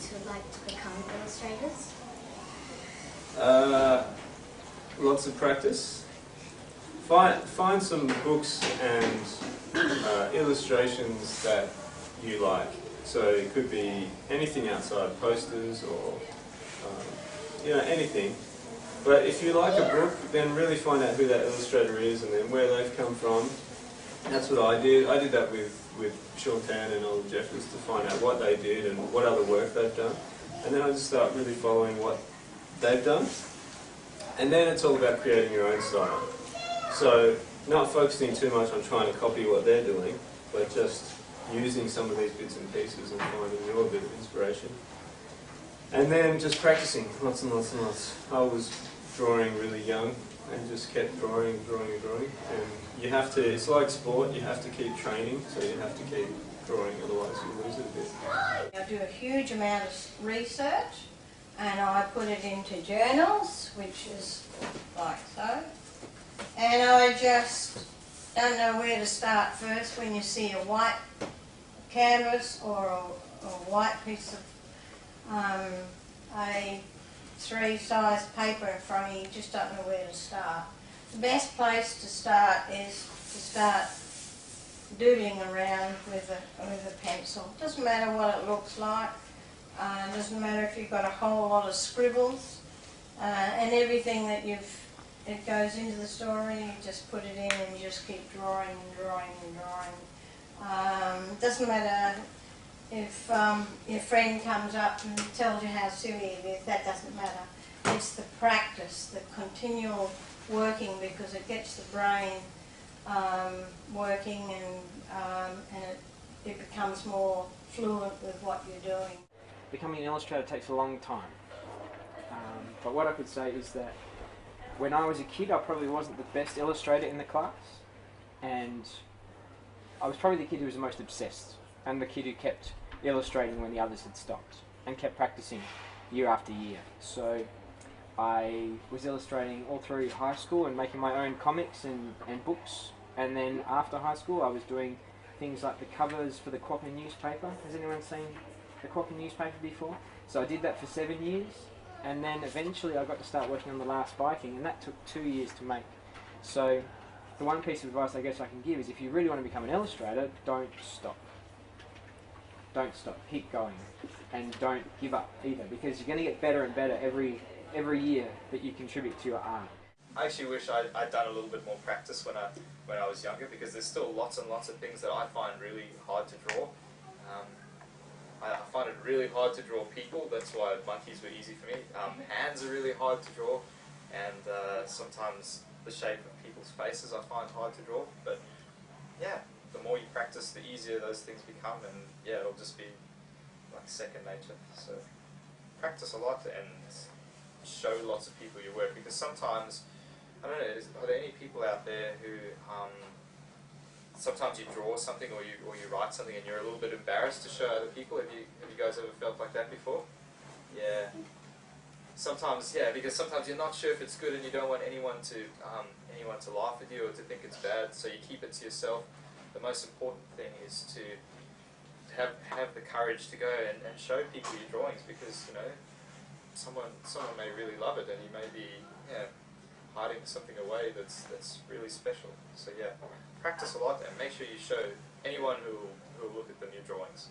to like to become illustrators? Lots of practice. Find some books and illustrations that you like. So it could be anything outside, posters or anything. But if you like a book, then really find out who that illustrator is and then where they've come from. That's what I did. I did that with Sean Tan and Oliver Jeffers to find out what they did and what other work they've done. And then I just start really following what they've done. And then it's all about creating your own style. So not focusing too much on trying to copy what they're doing, but just using some of these bits and pieces and finding your bit of inspiration. And then just practicing lots and lots and lots. I was drawing really young and just kept drawing and drawing and drawing. And you have to, it's like sport, you have to keep training, so you have to keep drawing, otherwise you lose it a bit. I do a huge amount of research and I put it into journals, which is like so. And I just don't know where to start first when you see a white canvas or a white piece of A3 size paper in front of you. You just don't know where to start. The best place to start is to start doodling around with a pencil. It doesn't matter what it looks like. It doesn't matter if you've got a whole lot of scribbles and everything that it goes into the story. You just put it in and you just keep drawing and drawing and drawing. It doesn't matter if your friend comes up and tells you how silly it is. That doesn't matter. It's the practice, the continual working, because it gets the brain working and it becomes more fluent with what you're doing. Becoming an illustrator takes a long time, but what I could say is that when I was a kid I probably wasn't the best illustrator in the class, and I was probably the kid who was the most obsessed and the kid who kept illustrating when the others had stopped and kept practicing year after year. So I was illustrating all through high school and making my own comics and books, and then after high school I was doing things like the covers for the Quokka newspaper. Has anyone seen the Quokka newspaper before? So I did that for 7 years, and then eventually I got to start working on The Last Viking, and that took 2 years to make. So the one piece of advice I guess I can give is if you really want to become an illustrator, don't stop. Don't stop, keep going, and don't give up either, because you're going to get better and better every year that you contribute to your art. I actually wish I'd done a little bit more practice when I was younger, because there's still lots and lots of things that I find really hard to draw. I find it really hard to draw people. That's why monkeys were easy for me. Hands are really hard to draw, and sometimes the shape of people's faces I find hard to draw. But yeah, the more you practice, the easier those things become, and yeah, it'll just be like second nature. So practice a lot and show lots of people your work, because sometimes, I don't know, are there any people out there who sometimes you draw something or you write something and you're a little bit embarrassed to show other people? Have you guys ever felt like that before? Yeah. Sometimes, yeah, because sometimes you're not sure if it's good and you don't want anyone to laugh at you or to think it's bad, so you keep it to yourself. The most important thing is to have the courage to go and show people your drawings, because someone may really love it, and you may be hiding something away that's really special. So yeah, practice a lot and make sure you show anyone who will look at the new drawings.